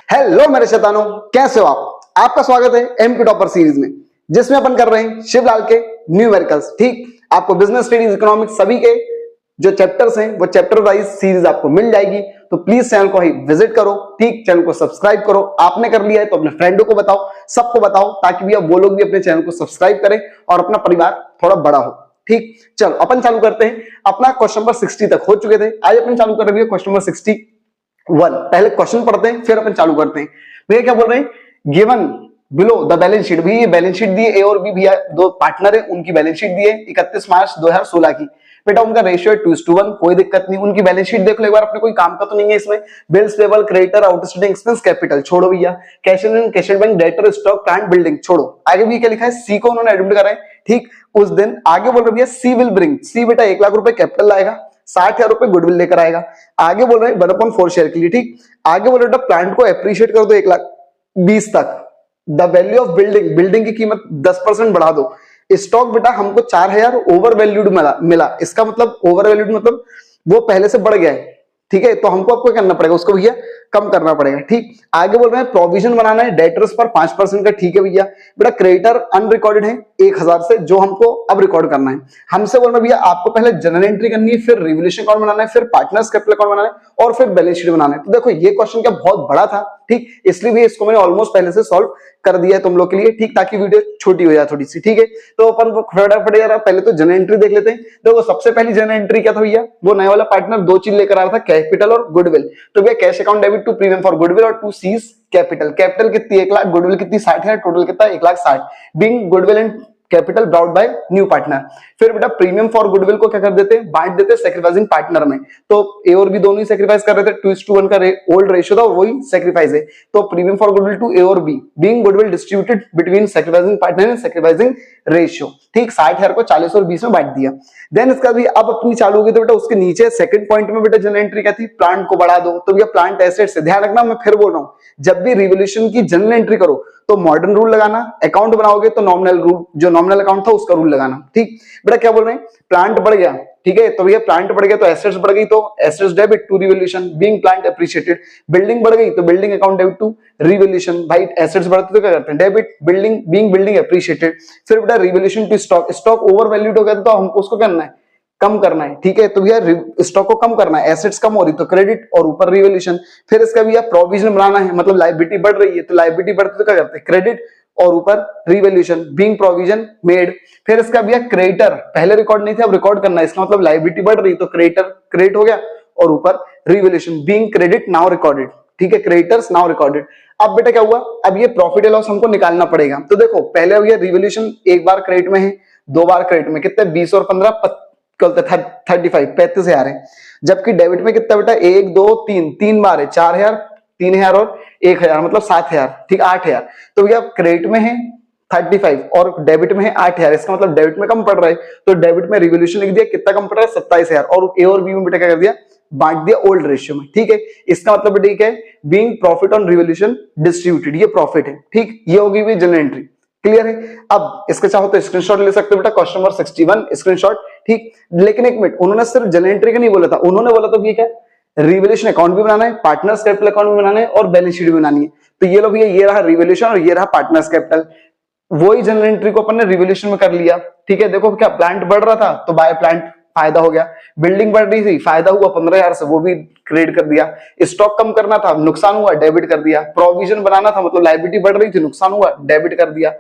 Hello मेरे शैतानों, कैसे हो आप? आपका स्वागत है एमपी टॉपर सीरीज में, जिसमें अपन कर रहे हैं शिवलाल के न्यूमेरिकल्स। ठीक, आपको बिजनेस स्टडीज, इकोनॉमिक्स सभी के जो चैप्टर्स हैं वो चैप्टर वाइज सीरीज आपको मिल जाएगी। तो प्लीज चैनल को ही विजिट करो, ठीक, चैनल को सब्सक्राइब करो। आपने कर लिया है तो अपने फ्रेंडों को बताओ, सबको बताओ, ताकि भैया वो लोग भी अपने चैनल को सब्सक्राइब करें और अपना परिवार थोड़ा बड़ा हो। ठीक, चलो अपन चालू करते हैं। अपना क्वेश्चन नंबर 60 तक हो चुके थे, आज अपन चालू कर रहे हैं क्वेश्चन नंबर 61। पहले क्वेश्चन पढ़ते हैं, फिर अपन चालू करते हैं। भैया क्या बोल रहे हैं? Given below the balance sheet. भैया ये बैलेंस शीट दी है, ए और बी भैया दो पार्टनर है, उनकी बैलेंस शीट दी है 31 मार्च 2016 की। बेटा उनका रेशियो है 2:1, कोई दिक्कत नहीं। उनकी बैलेंस शीट देख लो एक बार, अपने कोई काम का तो नहीं है इसमें। Bills payable, creditor, outstanding expense, capital छोड़ो भैया। Cash in, cash in bank, debtor, stock, plant, building छोड़ो। आगे भी क्या लिखा है? सी को उन्होंने एडमिट करा है। ठीक, उस दिन आगे बोल रहे भैया सी विल ब्रिंग। सी बेटा 1 लाख रुपए कैपिटल लाएगा, 60,000 रुपए गुडविल लेकर आएगा। आगे बोल रहे हैं 1/4 शेयर के लिए। ठीक, आगे बोल रहे प्लांट को एप्रिशिएट कर दो 1,20,000 तक। The value of building, building की कीमत 10% बढ़ा दो। स्टॉक बेटा हमको 4,000 ओवर वैल्यूड मिला। इसका मतलब ओवर वैल्यूड मतलब वो पहले से बढ़ गया है। ठीक है, तो हमको आपको करना पड़ेगा, उसको भैया कम करना पड़ेगा। ठीक, आगे बोल रहे हैं प्रोविजन बनाना है डेटर्स पर 5% का। ठीक है भैया, बेटा क्रेडिटर अनरिकॉर्डेड है 1,000 से, जो हमको अब रिकॉर्ड करना है। हमसे बोल रहे भैया आपको पहले जनरल एंट्री करनी है, फिर रिवोल्यूशन अकाउंट बनाना है, फिर पार्टनर्स कैपिटल अकाउंट बनाना है और फिर बैलेंस शीट बनाना है। तो देखो ये क्वेश्चन क्या बहुत बड़ा था, ठीक, इसलिए भी इसको मैंने ऑलमोस्ट पहले से सॉल्व कर दिया है तुम लोग के लिए, ठीक, ताकि वीडियो छोटी हो जाए थोड़ी सी। ठीक है, तो अपन फटाफट यार पहले तो जनरल एंट्री देख लेते हैं। देखो सबसे पहली जनरल एंट्री क्या था भैया? वो नया वाला पार्टनर दो चीज लेकर आ रहा था, कैपिटल और गुडविल। तो भैया cash account debit to premium for goodwill और टू सीज कैपिटल। कैपिटल कितनी 1 लाख, गुडविल कितनी 60,000, टोटल कितना 1,60,000। Being goodwill and capital brought by new partner. फिर बेटा प्रीमियम फॉर गुडविल को क्या कर देते हैं? बांट देते सैक्रिफाइसिंग पार्टनर में। तो ए और बी दोनों ही सैक्रिफाइस कर रहे थे, 2:1 का ओल्ड रेशियो था, वही सैक्रिफाइस है। तो premium for goodwill to A और B, being goodwill distributed between sacrificing partner and sacrificing ratio. ठीक, 60,000 को 40 और 20 में बांट दिया। देन इसका भी अब अपनी चालू हो गई। तो बेटा उसके नीचे सेकंड पॉइंट में बेटा जनरल एंट्री क्या थी? प्लांट को बढ़ा दो। तो भैया प्लांट एसेट से ध्यान रखना, मैं फिर बोल रहा हूं, जब भी रिवोल्यूशन की जनरल एंट्री करो तो मॉडर्न रूल लगाना, अकाउंट बनाओगे तो नॉमिनल रूल, जो नॉमिनल अकाउंट था उसका रूल लगाना। ठीक, बेटा क्या बोल रहे हैं? प्लांट बढ़ गया, ठीक है, तो भैया प्लांट बढ़ गया तो एसेट्स बढ़ गई, तो assets debit to revolution, being plant appreciated. Building बढ़ गई तो building account debit to revolution. भाई एसेट्स बढ़ते तो क्या करते हैं? Debit, building, being building appreciated. फिर बेटा revolution to stock, stock over valued हो गया तो हमको उसको करना है, कम करना है। ठीक है, तो भैया स्टॉक को कम करना है, एसेट्स कम हो रही तो क्रेडिट और ऊपर रिवोल्यूशन। फिर इसका भैया प्रोविजन बनाना है, मतलब लायबिलिटी बढ़ रही है तो लायबिलिटी बढ़ती तो क्या करते हैं? क्रेडिट और ऊपर रिवोल्यूशन, बीइंग प्रोविजन मेड। फिर इसका भैया क्रेडिटर पहले रिकॉर्ड नहीं थे, अब रिकॉर्ड करना है, इसका मतलब लायबिलिटी बढ़ रही तो क्रेडिटर क्रेडिट हो गया और ऊपर revolution, being credit now recorded. ठीक है, क्रेडिटर्स नाउ रिकॉर्डेड। अब बेटा क्या हुआ? अब ये प्रॉफिट एंड लॉस हमको निकालना पड़ेगा। तो देखो पहले भैया रिवोल्यूशन एक बार क्रेडिट में है, 2 बार क्रेडिट में, कितने 20 और 15 35 35,000 है। जबकि डेबिट में कितना बेटा? 1 2 3 3 बार है, 4,000, 3,000 और 1,000, मतलब 7,000। ठीक, 8,000। तो भैया क्रेडिट में है 35 और डेबिट में है 8,000, इसका मतलब डेबिट में कम पड़ रहा है, तो डेबिट में रिवोल्यूशन लिख दिया, कितना कम पड़ रहा है? 27,000। और ए और बी में बेटा क्या कर दिया? बांट दिया ओल्ड रेशियो में। ठीक है, इसका मतलब ठीक है, being profit on revolution distributed, ये प्रॉफिट है। ठीक, ये होगी भी जनरल एंट्री। क्लियर है? अब इसके चाहो तो स्क्रीनशॉट ले सकते हो बेटा, क्वेश्चन नंबर 61 स्क्रीनशॉट। ठीक, लेकिन एक मिनट, उन्होंने सिर्फ जनरल एंट्री का नहीं बोला था, उन्होंने बोला तो क्या रिवोल्यूशन अकाउंट भी बनाना है, पार्टनर्स कैपिटल अकाउंट भी बनाना है और बैलेंस शीट भी बनानी है। तो ये लो भैया, ये रहा रिवोल्यूशन और ये रहा पार्टनर्स कैपिटल। वही जनरल एंट्री को अपन ने रिवोल्यूशन में कर लिया। ठीक है, देखो क्या प्लांट बढ़ रहा था तो बाय प्लांट फायदा हो गया, बिल्डिंग बढ़ रही थी फायदा हुआ 15,000 से, वो भी क्रेडिट कर दिया। स्टॉक कम करना था, नुकसान हुआ, डेबिट कर दिया। प्रोविजन बनाना था, मतलब लायबिलिटी बढ़ रही थी, नुकसान हुआ, डेबिट कर दिया।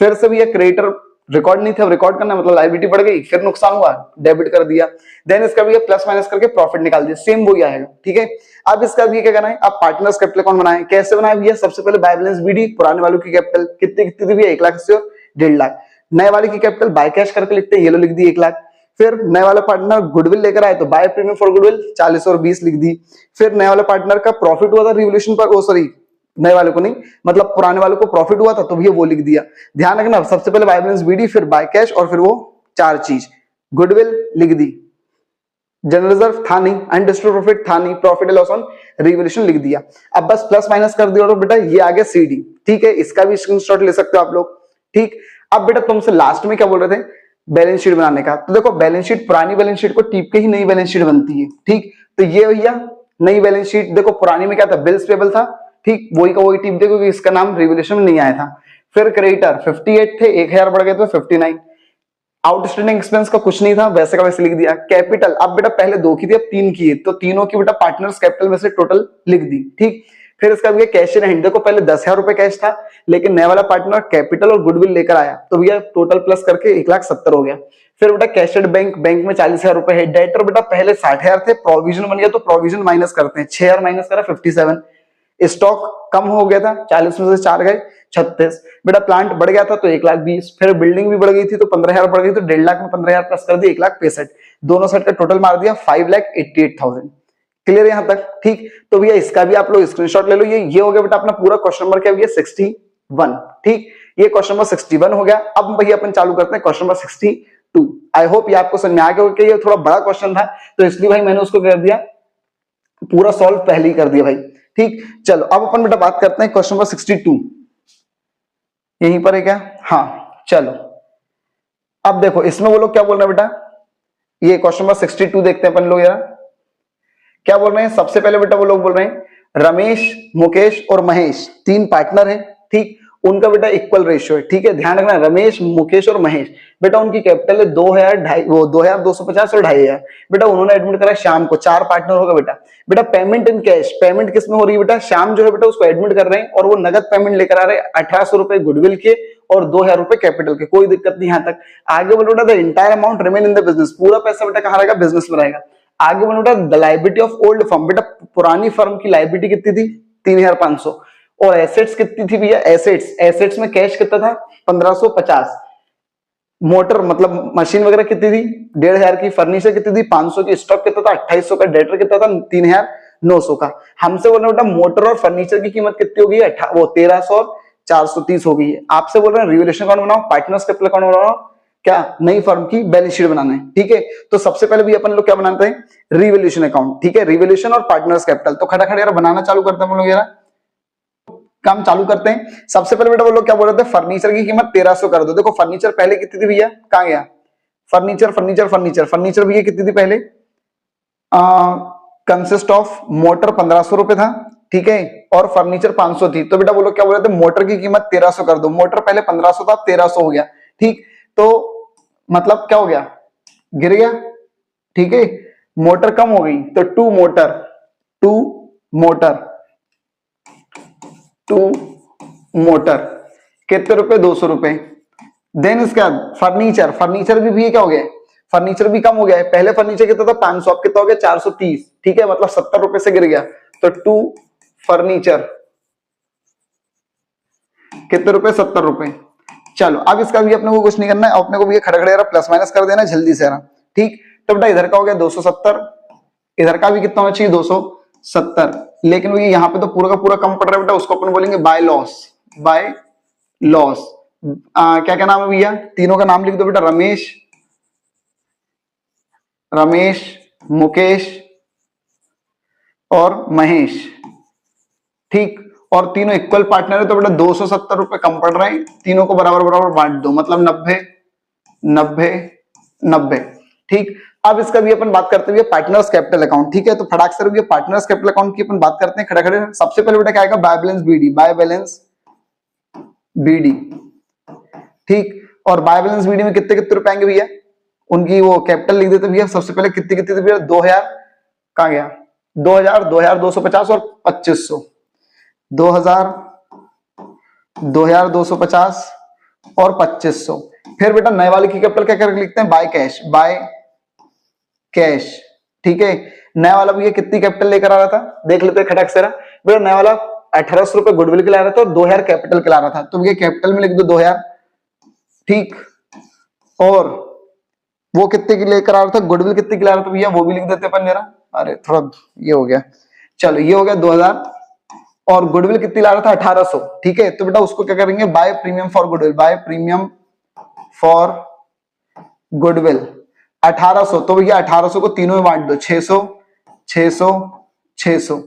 फिर से भैया क्रेडिटर रिकॉर्ड नहीं था, रिकॉर्ड करना, मतलब लायबिलिटी बढ़ गई, फिर नुकसान हुआ, डेबिट कर दिया। देन इसका भी प्लस माइनस करके प्रॉफिट निकाल दिया, सेम वही आएगा। ठीक है, अब इसका भी क्या करना है? आप पार्टनर्स कैपिटल अकाउंट बनाए, कैसे बनाए भैया? सबसे पहले बाय बैलेंस बीडी, पुराने वालों की कैपिटल कितनी कितनी थी भैया? 1 लाख से 1.5 लाख। नए वाले की कैपिटल बाय कैश करके लिखते हैं, ये लो लिख दी 1 लाख। फिर नए वाला पार्टनर गुडविल लेकर आए तो बाय प्रीमियम फॉर गुडविल 40 और 20 लिख दी। फिर नए वाले पार्टनर का प्रॉफिट हुआ था रिवोल्यूशन पर, ओ सॉरी नए वाले को नहीं, मतलब पुराने वाले को प्रॉफिट हुआ था तो भैया वो लिख दिया। ध्यान रखना, सबसे पहले बाय बैलेंस बीडी, फिर बाय कैश और फिर वो 4 चीज। गुडविल लिख दी, जनरल रिजर्व था नहीं, अनडिस्ट्रीब्यूटेड प्रॉफिट था नहीं, profit and loss on revolution लिख दिया। अब बस प्लस माइनस कर दिया और बेटा ये आ गया सीडी। ठीक है, इसका भी स्क्रीनशॉट ले सकते हो आप लोग। ठीक, अब बेटा तुमसे लास्ट में क्या बोल रहे थे? बैलेंस शीट बनाने का। तो देखो बैलेंस शीट, पुरानी बैलेंस शीट को टीप के ही नई बैलेंस शीट बनती है। ठीक, तो ये भैया नई बैलेंस शीट देखो, पुरानी में क्या था, बिल्स पेबल था, ठीक, वही का वही टिप देखो कि इसका नाम रिवोल्यूशन में नहीं आया था। फिर क्रेडिटर 58 थे, 1000 बढ़ गए तो 59। आउटस्टैंडिंग एक्सपेंस का कुछ नहीं था, वैसे का वैसे लिख दिया। कैपिटल अब बेटा पहले 2 की थी, अब 3 की है, तो तीनों की बेटा पार्टनर्स कैपिटल में से टोटल लिख दी, ठीक। फिर इसका भैया कैश इन हैंड, देखो पहले 10,000 रुपए कैश था, लेकिन नया वाला पार्टनर कैपिटल और गुडविल लेकर आया, तो भैया टोटल प्लस करके 1,70,000 हो गया। फिर बेटा कैश एट बैंक, बैंक में 40,000 रुपए है। डेटर बेटा पहले 60,000 थे, प्रोविजन बन गया तो प्रोविजन माइनस करते हैं, 6,000 माइनस करा 57। स्टॉक कम हो गया था, 40 में से 4 गए 36। बेटा प्लांट बढ़ गया था तो 1,20,000, फिर बिल्डिंग भी बढ़ गई थी तो 15,000 बढ़ गई, तो 1,50,000 में 15,000 प्लस कर दिया 1,65,000, दोनों साइड का टोटल मार दिया 5,88,000। क्लियर यहां तक, ठीक। तो भैया इसका भी आप लोग स्क्रीनशॉट ले लो। ये हो गया बेटा अपना पूरा क्वेश्चन नंबर क्या भैया 61, ठीक। ये क्वेश्चन नंबर 61 हो गया। अब भैया अपन चालू करते हैं क्वेश्चन नंबर 62। आई होप ये आपको समझ में आ गया होगा कि ये थोड़ा बड़ा क्वेश्चन था, तो इसलिए भाई मैंने उसको कर दिया पूरा सॉल्व पहले ही कर दिया भाई, ठीक। चलो अब अपन बेटा बात करते हैं क्वेश्चन नंबर 62, यहीं पर है क्या, हाँ चलो। अब देखो इसमें वो लोग क्या बोल रहे हैं बेटा, ये क्वेश्चन नंबर 62 देखते हैं अपन लोग यार क्या बोल रहे हैं। सबसे पहले बेटा वो लोग बोल रहे हैं रमेश, मुकेश और महेश 3 पार्टनर हैं, ठीक। उनका बेटा इक्वल रेशियो है, ठीक है। ध्यान रखना रमेश, मुकेश और महेश, बेटा उनकी कैपिटल है 2,250 और 2,500। बेटा उन्होंने एडमिट करा शाम को, 4 पार्टनर होगा बेटा। बेटा पेमेंट इन कैश, पेमेंट किसमें हो रही है बेटा, शाम जो है बेटा उसको एडमिट कर रहे हैं और वो नगद पेमेंट लेकर आ रहे हैं 1,800 रुपए गुडविल के और 2,000 रुपए कैपिटल के, कोई दिक्कत नहीं यहां तक। आगे बोलो बेटा the entire amount remain in the business, पूरा पैसा बेटा कहां रहेगा, बिजनेस में रहेगा। आगे बोलो बेटा the liability of old firm, बेटा पुरानी फर्म की लायबिलिटी कितनी थी 3,500, और एसेट्स कितनी थी भैया, एसेट्स में कैश कितना था 1,550, मोटर मतलब मशीन वगैरह कितनी थी 1,500 की, फर्नीचर कितनी थी 500 की, स्टॉक कितना था 2,800 का, डेटर कितना था 3,900 का। हमसे बोल रहे बेटा मोटर और फर्नीचर की कीमत कितनी हो गई है, वो 1,300 और 430 हो गई है। आपसे बोल रहे हैं रिवोल्यूशन अकाउंट बनाओ, पार्टनर्स कैपिटल अकाउंट बनाओ, क्या नई फर्म की बैलेंस शीट बनाना है, ठीक है। तो सबसे पहले भी अपन लोग क्या बनाते हैं, रिवोल्यूशन अकाउंट, ठीक है। रिवोल्यूशन और पार्टनर्स कैपिटल, तो खड़ा खड़ा यार बनाना चालू करते हैं हम लोग यार, काम चालू करते हैं। सबसे पहले बेटा वो लोग क्या बोल रहे थे, फर्नीचर की कीमत 1,300 कर दो। देखो फर्नीचर पहले कितनी थी भैया, कहां गया फर्नीचर, फर्नीचर भैया कितनी थी पहले, कंसिस्ट ऑफ मोटर 1,500 रुपए था, ठीक है, और फर्नीचर 500 थी। तो बेटा वो लोग क्या बोल रहे थे, मोटर की कीमत 1,300 कर दो। मोटर पहले 1,500 था, 1,300 हो गया, ठीक। तो मतलब क्या हो गया, गिर गया, ठीक है। मोटर कम हो गई तो टू मोटर कितने रुपए, 200 रुपए। देन इसके बाद फर्नीचर भी क्या हो गया, फर्नीचर भी कम हो गया है। पहले फर्नीचर कितना था 500, अब कितना हो गया 430, ठीक है, मतलब 70 रुपए से गिर गया। तो टू फर्नीचर कितने रुपए, 70 रुपए। चलो अब इसका भी अपने को कुछ नहीं करना है, अपने को भी खड़े खड़े प्लस माइनस कर देना जल्दी से, ठीक। तो बेटा इधर का हो गया 270, इधर का भी कितना होना चाहिए 270, लेकिन भैया यहाँ पे तो पूरा का पूरा कम पड़ रहा है बेटा, उसको अपन बोलेंगे बाय लॉस। क्या क्या नाम है भैया, तीनों का नाम लिख दो बेटा, रमेश, मुकेश और महेश, ठीक। और तीनों इक्वल पार्टनर है, तो बेटा 270 रुपए कम पड़ रहे हैं, तीनों को बराबर बराबर बांट दो, मतलब 90, ठीक। अब इसका भी अपन बात करते हुए पार्टनर्स कैपिटल अकाउंट, ठीक है। तो फटाक से भी पार्टनर्स कैपिटल अकाउंट की अपन बात करते हैं खड़े खड़े। सबसे पहले बेटा क्या आएगा, बाय बैलेंस बीडी, ठीक। और बाय बैलेंस बीडी में कितने कितने रुपए आएंगे भैया, उनकी वो कैपिटल लिख देते भैया। सबसे पहले कितनी कितनी थी भैया, 2,000, कहां गया 2,000, 2,250 और 2,500, 2,000, 2,250 और 2,500। फिर बेटा नए वाले की कैपिटल क्या करके लिखते हैं, बाय कैश, ठीक है। नया वाला भैया कितनी कैपिटल लेकर आ रहा था, देख लेते हैं खटक से बेटा। नया वाला 1,800 रुपए गुडविल के ला रहा था और 2,000 कैपिटल के ला रहा था, तो भैया कैपिटल में लिख दो 2,000, ठीक। और वो कितने की लेकर आ रहा था, गुडविल कितने की ला रहा था भैया, वो भी लिख देते अपन जरा। अरे थोड़ा ये हो गया, चलो ये हो गया 2,000, और गुडविल कितनी ला रहा था 1,800, ठीक है। तो बेटा उसको क्या करेंगे, बाय प्रीमियम फॉर गुडविल 1,800, तो भैया 1,800 को तीनों में बांट दो, 600,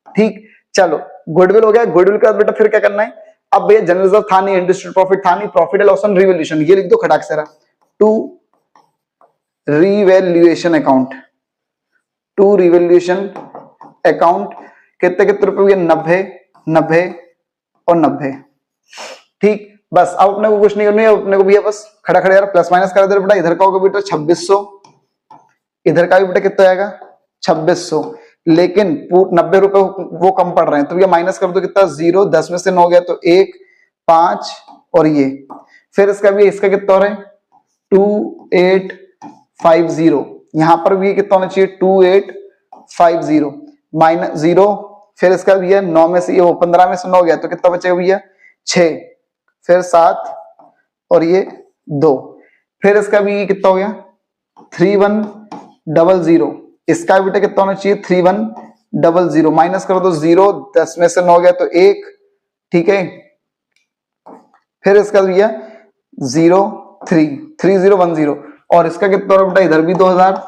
ठीक। चलो गुडविल हो गया। गुडविल के बाद बेटा फिर क्या करना है, अब भैया जनरल रिजर्व था नहीं, इंडस्ट्रियल प्रॉफिट था नहीं, profit and loss on revaluation, ये लिख दो खटाक से, टू रिवैल्यूएशन अकाउंट कितने कितने रुपए भैया 90 90 और 90। ठीक, बस अब अपने को कुछ नहीं करना है, अपने को भैया बस खड़ा खड़ा यार प्लस माइनस कर दे बेटा। इधर का होगा बेटा 2600, इधर का भी बेटा कितना आएगा 2600, लेकिन 90 रुपए वो कम पड़ रहे हैं, तो भैया माइनस कर दो कितना 0, 10 में से 9 गया तो 1 5 और ये फिर इसका भी इसका कितना हो रहा है 2850। यहां पर भी कितना होना चाहिए 2850 माइनस 0, फिर इसका भैया 9 में से ये 15 में से 9 गया तो कितना बचेगा भैया 6, फिर 7 और ये 2, फिर इसका भी कितना हो गया 3100। इसका बेटा कितना होना चाहिए 3100, माइनस कर दो 0, 10 में से 9 गया तो 1, ठीक है। फिर इसका भैया 3010 और इसका कितना हो रहा बेटा इधर भी 2000,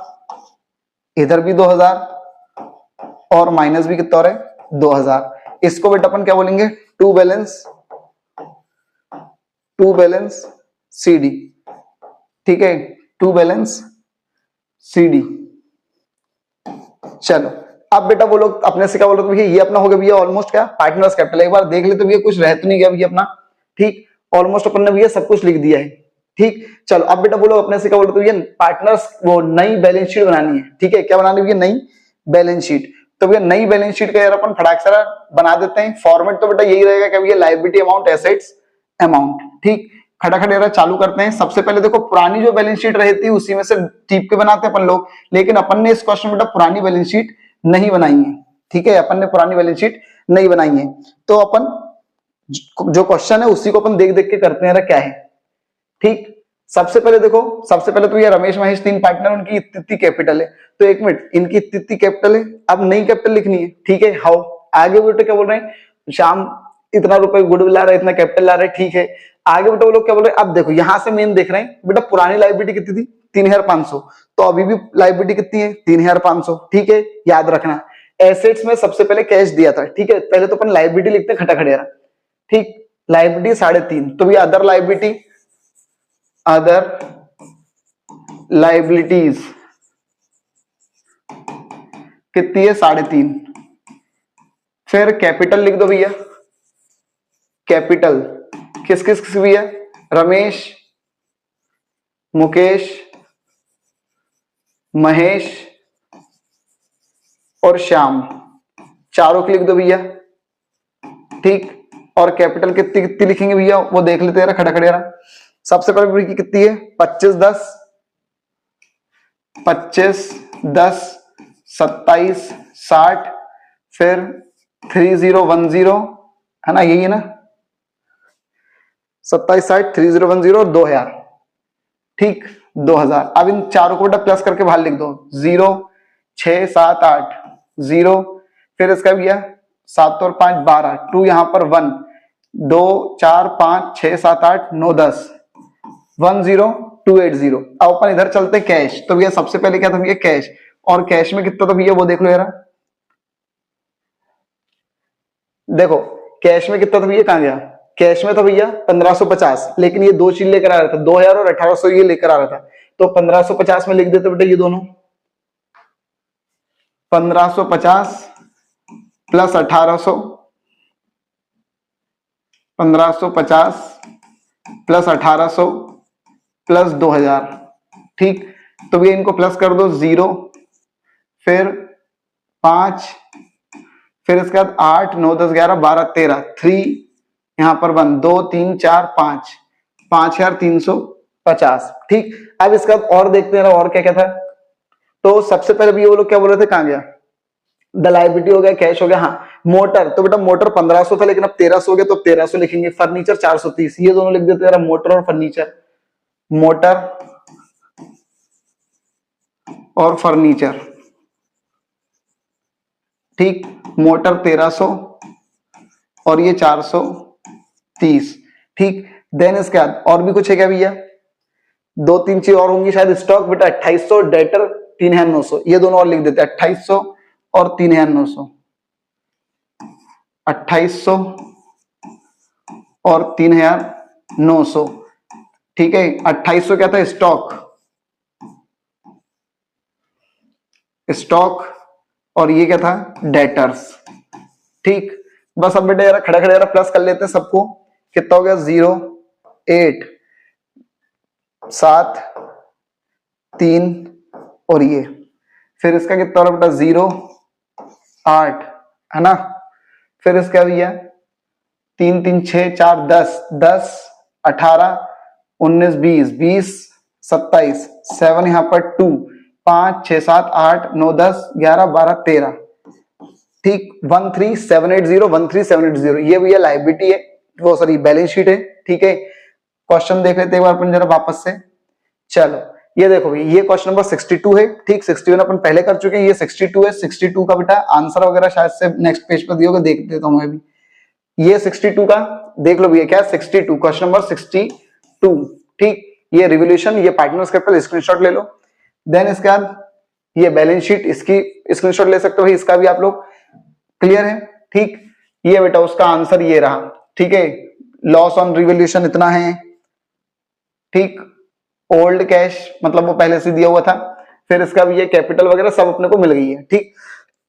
इधर भी 2000 और माइनस भी कितना हो रहा है 2000। इसको बेटा अपन क्या बोलेंगे टू बैलेंस CD, ठीक है, टू बैलेंस CD। चलो अब बेटा बोलो अपने से क्या बोलो तो भैया ये अपना हो गया भैया ऑलमोस्ट क्या पार्टनर्स कैपिटल। एक बार देख ले तो भैया कुछ रह तो नहीं गया भैया अपना, ठीक, ऑलमोस्ट अपन ने भैया सब कुछ लिख दिया है, ठीक। चलो अब बेटा बोलो अपने से क्या बोलो तो भैया पार्टनर्स वो नई बैलेंस शीट बनानी है, ठीक है। क्या बनानी है भैया नई बैलेंस शीट। तो भैया नई बैलेंस शीट का यार अपन फटाक से बना देते हैं। फॉर्मेट तो बेटा यही रहेगा कि भैया लायबिलिटी अमाउंट एसेट्स अमाउंट, ठीक। खटाखट चालू करते हैं। सबसे पहले देखो पुरानी जो बैलेंस शीट रहती है उसी में से टीप के बनाते हैं अपन लोग, लेकिन अपन ने इस क्वेश्चन में बेटा पुरानी बैलेंस शीट नहीं बनाई है, ठीक है। अपन ने पुरानी बैलेंस शीट नहीं बनाई है, तो अपन जो क्वेश्चन है उसी को अपन देख देख के करते हैं क्या है, ठीक। सबसे पहले देखो, सबसे पहले तो ये रमेश महेश 3 पार्टनर, उनकी इतनी कैपिटल है, तो एक मिनट इनकी इतनी कैपिटल है, अब नई कैपिटल लिखनी है, ठीक है। हाउ आगे बेटे क्या बोल रहे हैं श्याम इतना रुपए गुडविल ला रहा है, इतना कैपिटल ला रहा है, ठीक है। आगे बेटा वो लोग क्या बोल रहे हैं, अब देखो यहां से मेन देख रहे हैं बेटा पुरानी लायबिलिटी कितनी थी 3500, तो अभी भी लायबिलिटी कितनी है 3500, ठीक है, याद रखना। एसेट्स में सबसे पहले कैश दिया था, ठीक है। पहले तो अपन लायबिलिटी लिखते हैं खटाखटेरा, ठीक, लायबिलिटी 3.5, तो भैया अदर लायबिलिटी, अदर लायबिलिटीज कितनी है 3.5, फिर कैपिटल लिख दो भैया, कैपिटल किस किस भी है रमेश मुकेश महेश और श्याम, चारों की लिख दो भैया, ठीक। और कैपिटल कितनी कितनी लिखेंगे भैया वो देख लेते हैं खड़ा खड़े। सबसे पहले कितनी है 25 10 27 60, फिर 3010 है ना, यही है ना 27 60 3010 और 2000, ठीक 2000। अब इन चारों को बेटा प्लस करके बाहर लिख दो 0 6 7 8 0, फिर इसका भैया 7 और 5 12, 2 यहां पर 1 2 4 5 6 7 8 9 10 10280। अब अपन इधर चलते कैश, तो भैया सबसे पहले क्या था भैया कैश, और कैश में कितना था भैया वो देख लो यार, देखो कैश में कितना था भैया, कहां गया, कैश में था भैया 1550, लेकिन ये दो चीज लेकर आ रहा था 2000 और 1800 ये लेकर आ रहा था, तो 1550 में लिख देते बेटा ये दोनों 1550 प्लस 1800, 1550 प्लस 1800 प्लस 2000, ठीक। तो भैया इनको प्लस कर दो 0, फिर 5, फिर इसके बाद 8 9 10 11 12 13 3 यहां पर 1 2 3 4 5 5350, ठीक। अब इसके बाद और देखते हैं और क्या क्या था। तो सबसे पहले भी वो लोग क्या बोल रहे थे, कहां गया द लायबिलिटी हो गया, कैश हो गया, हाँ मोटर, तो बेटा मोटर 1500 था लेकिन अब 1300 हो गया, तो 1300 लिखेंगे। फर्नीचर 430, ये दोनों लिख देते हैं मोटर और फर्नीचर, मोटर और फर्नीचर, ठीक। मोटर 1300 और ये 430, ठीक। देन इसके बाद और भी कुछ है क्या भैया, 2-3 चीज और होंगी शायद। स्टॉक बेटा 2800, डेटर 3900, ये दोनों और लिख देते हैं 2800 और 3900, 2800 और 3900, ठीक है। 2800 क्या था स्टॉक, स्टॉक और ये क्या था, डेटर्स। ठीक, बस अब बेटे यार खड़ा खड़ा यार प्लस कर लेते हैं सबको। कितना हो गया, 0 8 7 3 और ये फिर इसका कितना हो रहा बेटा, 0 8 है ना। फिर इसका भैया 3 3 6 4 10 10 18 19 20 20 27 7 यहाँ पर 2 5 6 7 8 9 10 11 12 13। ठीक, 13780 13780 ये भैया लाइबिलिटी है, वो सॉरी बैलेंस शीट है। ठीक है, क्वेश्चन देख लेते हैं एक बार अपन जरा वापस से। चलो ये देखो भाई, ये क्वेश्चन नंबर 62 है। ठीक, 61 अपन पहले कर चुके हैं, ये 62 है। 62 का बेटा आंसर वगैरह शायद से नेक्स्ट पेज पर दिया होगा, देख देता हूं मैं भी। ये 62 का देख लो भैया, क्या 62 क्वेश्चन नंबर 62। ठीक, ये रिवोल्यूशन, ये पार्टनर्स कैपिटल, स्क्रीनशॉट ले लो। देन इसके बाद ये बैलेंस शीट, इसकी स्क्रीनशॉट ले सकते हो भाई, इसका भी आप लोग। क्लियर है। ठीक, ये बेटा उसका आंसर ये रहा। ठीक है, लॉस ऑन रिवोल्यूशन इतना है। ठीक, ओल्ड कैश मतलब वो पहले से दिया हुआ था। फिर इसका भी ये कैपिटल वगैरह सब अपने को मिल गई है। ठीक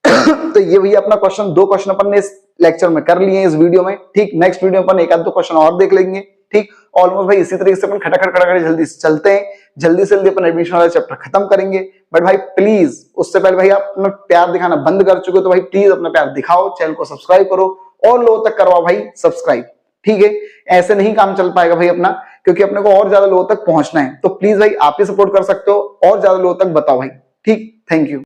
तो ये भी अपना क्वेश्चन, 2 क्वेश्चन अपन ने इस लेक्चर में कर लिए हैं इस वीडियो में। ठीक, नेक्स्ट वीडियो में अपन एक आध 2 क्वेश्चन और देख लेंगे। ठीक, ऑलमोस्ट भाई इसी तरीके से अपन खटाखट जल्दी से चलते हैं, जल्दी से जल्दी अपन एडमिशन वाला चैप्टर खत्म करेंगे। बट भाई प्लीज उससे पहले भाई आप अपना प्यार दिखाना बंद कर चुके हो, तो भाई प्लीज अपना प्यार दिखाओ, चैनल को सब्सक्राइब करो और लोगों तक करवाओ भाई सब्सक्राइब। ठीक है, ऐसे नहीं काम चल पाएगा भाई अपना, क्योंकि अपने को और ज्यादा लोगों तक पहुंचना है। तो प्लीज भाई आप ही सपोर्ट कर सकते हो, और ज्यादा लोगों तक बताओ भाई। ठीक, थैंक यू।